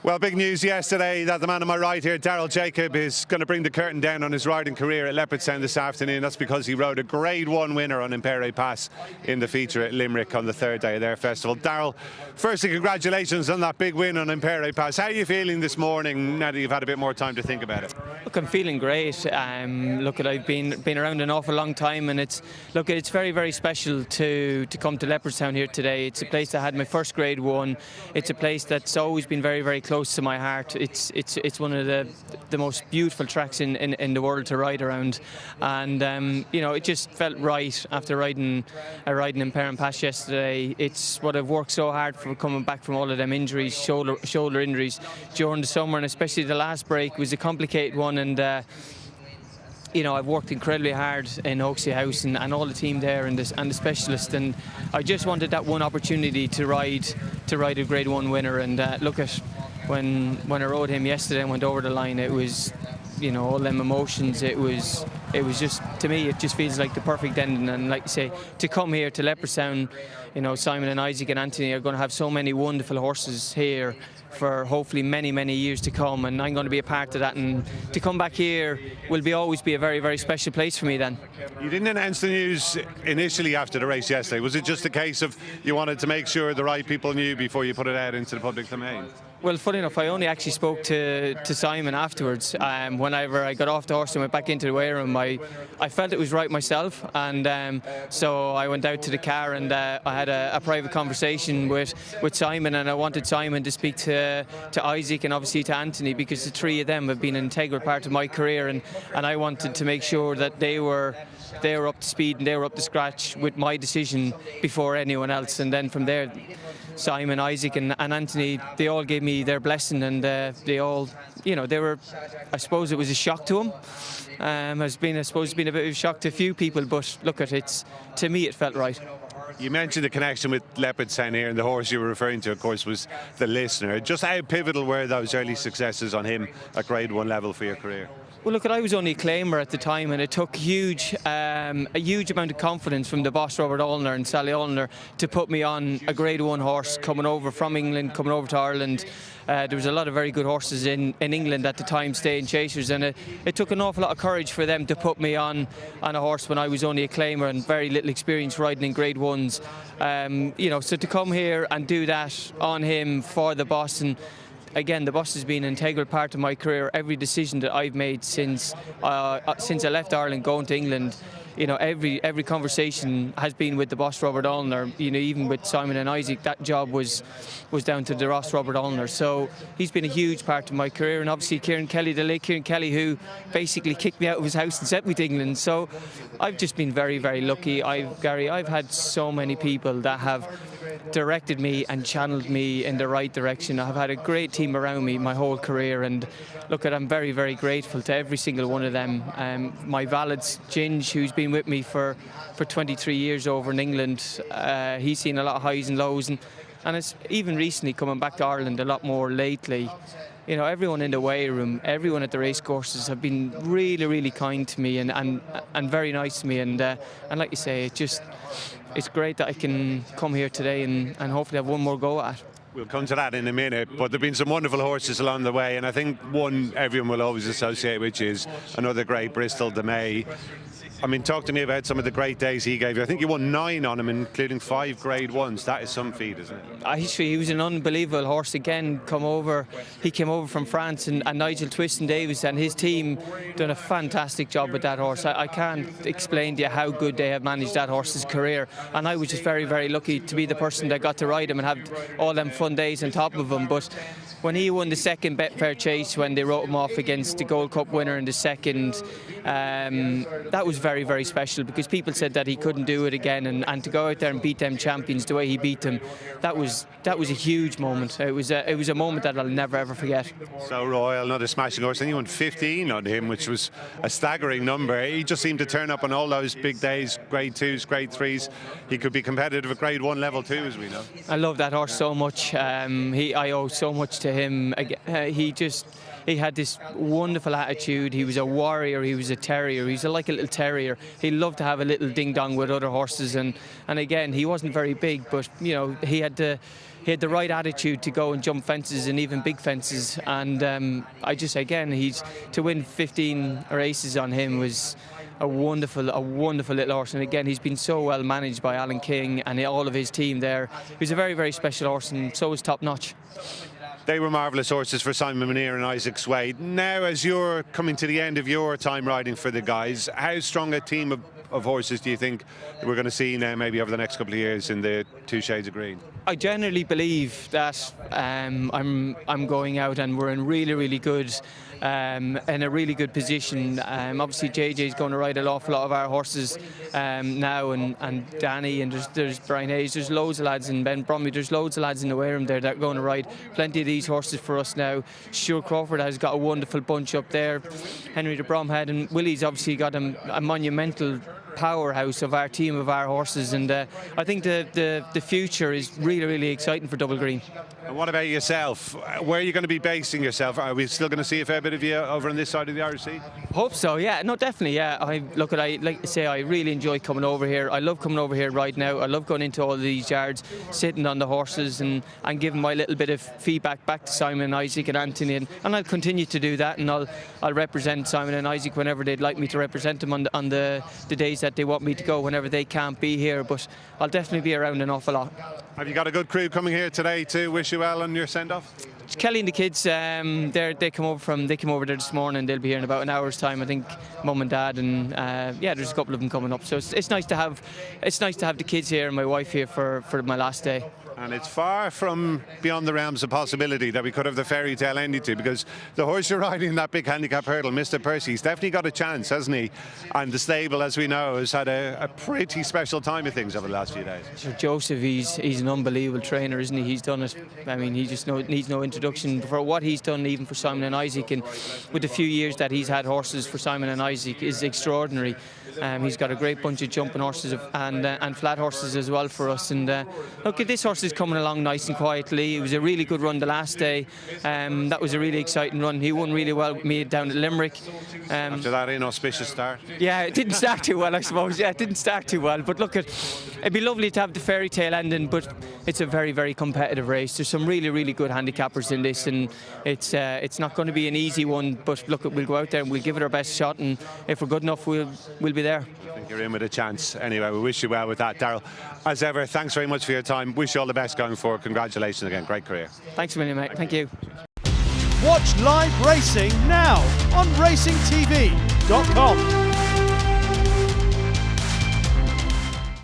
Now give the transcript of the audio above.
Well, big news yesterday that the man on my right here, Daryl Jacob, is going to bring the curtain down on his riding career at Leopardstown this afternoon. That's because he rode a Grade 1 winner on Impere Pass in the feature at Limerick on the third day of their festival. Daryl, firstly, congratulations on that big win on Impere Pass. How are you feeling this morning now that you've had a bit more time to think about it? Look, I'm feeling great. I've been around an awful long time, and it's very, very special to come to Leopardstown here today. It's a place that had my first Grade 1. It's a place that's always been very, very close to my heart. It's one of the most beautiful tracks in the world to ride around, and it just felt right after riding Impere Pass yesterday. It's what I've worked so hard for, coming back from all of them injuries, shoulder injuries during the summer, and especially the last break was a complicated one. And I've worked incredibly hard in Oaksey House and all the team there and the specialist, and I just wanted that one opportunity to ride a Grade 1 winner. And look at when I rode him yesterday and went over the line, it was all them emotions. It was just, to me, it just feels like the perfect ending. And like you say, to come here to Leopardstown, Simon and Isaac and Anthony are going to have so many wonderful horses here for hopefully many, many years to come, and I'm going to be a part of that. And to come back here will always be a very, very special place for me then. You didn't announce the news initially after the race yesterday. Was it just a case of you wanted to make sure the right people knew before you put it out into the public domain? Well, funny enough, I only actually spoke to Simon afterwards. Whenever I got off the horse and went back into the weigh room, I felt it was right myself, and so I went out to the car and I had a private conversation with Simon, and I wanted Simon to speak to Isaac and obviously to Anthony, because the three of them have been an integral part of my career, and I wanted to make sure that they were up to speed and they were up to scratch with my decision before anyone else. And then from there, Simon, Isaac and Anthony, they all gave me their blessing, and they all, they were, I suppose it was a shock to them. I suppose it's been a bit of a shock to a few people, but look at it, to me it felt right. You mentioned the connection with Leopardstown here, and the horse you were referring to, of course, was the Listener. Just how pivotal were those early successes on him at Grade 1 level for your career? Well, look, I was only a claimer at the time, and it took a huge amount of confidence from the boss, Robert Allner and Sally Allner, to put me on a Grade 1 horse coming over from England, coming over to Ireland. There was a lot of very good horses in England at the time, staying chasers, and it took an awful lot of courage for them to put me on a horse when I was only a claimer and very little experience riding in Grade 1s. So to come here and do that on him for the boss, and again, the boss has been an integral part of my career. Every decision that I've made since I left Ireland going to England, every conversation has been with the boss, Robert Allner. Even with Simon and Isaac, that job was down to the Ross, Robert Allner. So he's been a huge part of my career, and obviously Kieran Kelly, the late Kieran Kelly, who basically kicked me out of his house and sent me to England. So I've just been very, very lucky. Gary, I've had so many people that have directed me and channeled me in the right direction. I've had a great team around me my whole career, and look, I'm very, very grateful to every single one of them. My valets, Ginge, who's been with me for 23 years over in England, he's seen a lot of highs and lows, and it's even recently coming back to Ireland a lot more lately. Everyone in the weigh room, everyone at the racecourses have been really, really kind to me and very nice to me, and like you say, it's great that I can come here today and hopefully have one more go at. We'll come to that in a minute, but there have been some wonderful horses along the way, and I think one everyone will always associate with is another great Bristol de May. I mean, talk to me about some of the great days he gave you. I think you won 9 on him, including 5 Grade 1s. That is some feat, isn't it? He was an unbelievable horse. Again, he came over from France, and Nigel Twiston Davis and his team done a fantastic job with that horse. I can't explain to you how good they have managed that horse's career, and I was just very, very lucky to be the person that got to ride him and have all them fun days on top of him. But when he won the second Betfair Chase, when they wrote him off against the Gold Cup winner in the second, that was very, very special, because people said that he couldn't do it again, and to go out there and beat them champions the way he beat them, that was a huge moment. It was a moment that I'll never ever forget. So royal, another smashing horse, and you won 15 on him, which was a staggering number. He just seemed to turn up on all those big days, Grade 2s, Grade 3s. He could be competitive at Grade 1 level too, as we know. I love that horse so much. I owe so much to him. He had this wonderful attitude. He was a warrior. He was a terrier. He was like a little terrier. terrier. He loved to have a little ding-dong with other horses, and again, he wasn't very big, but you know, he had the right attitude to go and jump fences, and even big fences. And I just, again, to win 15 races on him was a wonderful little horse. And again, he's been so well managed by Alan King and all of his team there. He's a very, very special horse, and so is top notch. They were marvellous horses for Simon Munir and Isaac Swade. Now, as you're coming to the end of your time riding for the guys, how strong a team of horses do you think we're going to see now, maybe over the next couple of years, in the two shades of green? I generally believe that I'm going out and we're in really good in a really good position. Obviously JJ's going to ride an awful lot of our horses now, and Danny, and there's Brian Hayes, there's loads of lads in Ben Bromley, there's loads of lads in the Wareham there that are going to ride plenty of these horses for us now. Stuart Crawford has got a wonderful bunch up there. Henry de Bromhead and Willie's obviously got a monumental powerhouse of our team of our horses, and I think the future is really exciting for Double Green. And what about yourself? Where are you going to be basing yourself? Are we still going to see a fair bit of you over on this side of the Irish Sea? Hope so, yeah. No, definitely, yeah. I like to say, I really enjoy coming over here. I love coming over here right now. I love going into all of these yards, sitting on the horses and giving my little bit of feedback back to Simon and Isaac and Anthony, and I'll continue to do that, and I'll represent Simon and Isaac whenever they'd like me to represent them on the days that they want me to go, whenever they can't be here. But I'll definitely be around an awful lot. Have you got a good crew coming here today to wish you well on your send-off? Kelly and the kids, they came over there this morning. They'll be here in about an hour's time, I think. Mum and Dad, and yeah, there's a couple of them coming up. So it's nice to have the kids here and my wife here for my last day. And it's far from beyond the realms of possibility that we could have the fairy tale ending to, because the horse you're riding in that big handicap hurdle, Mr. Percy's definitely got a chance, hasn't he? And the stable, as we know, has had a pretty special time of things over the last few days. Sir Joseph, he's an unbelievable trainer, isn't he? He's done it. I mean, he just needs no introduction for what he's done, even for Simon and Isaac, and with the few years that he's had horses for Simon and Isaac is extraordinary. He's got a great bunch of jumping horses and flat horses as well for us. And look, this horse is coming along nice and quietly. It was a really good run the last day. That was a really exciting run. He won really well with me down at Limerick. After that inauspicious start? Yeah, it didn't start too well, I suppose. Yeah, it didn't start too well. But look, it'd be lovely to have the fairy tale ending, but it's a very competitive race. There's some really good handicappers in this, and it's not going to be an easy one. But look, we'll go out there and we'll give it our best shot, and if we're good enough, we'll be there. I think you're in with a chance. Anyway, we wish you well with that, Daryl. As ever, thanks very much for your time. Wish you all the best going forward. Congratulations again. Great career. Thanks a million, mate. Thank you. Watch live racing now on racingtv.com.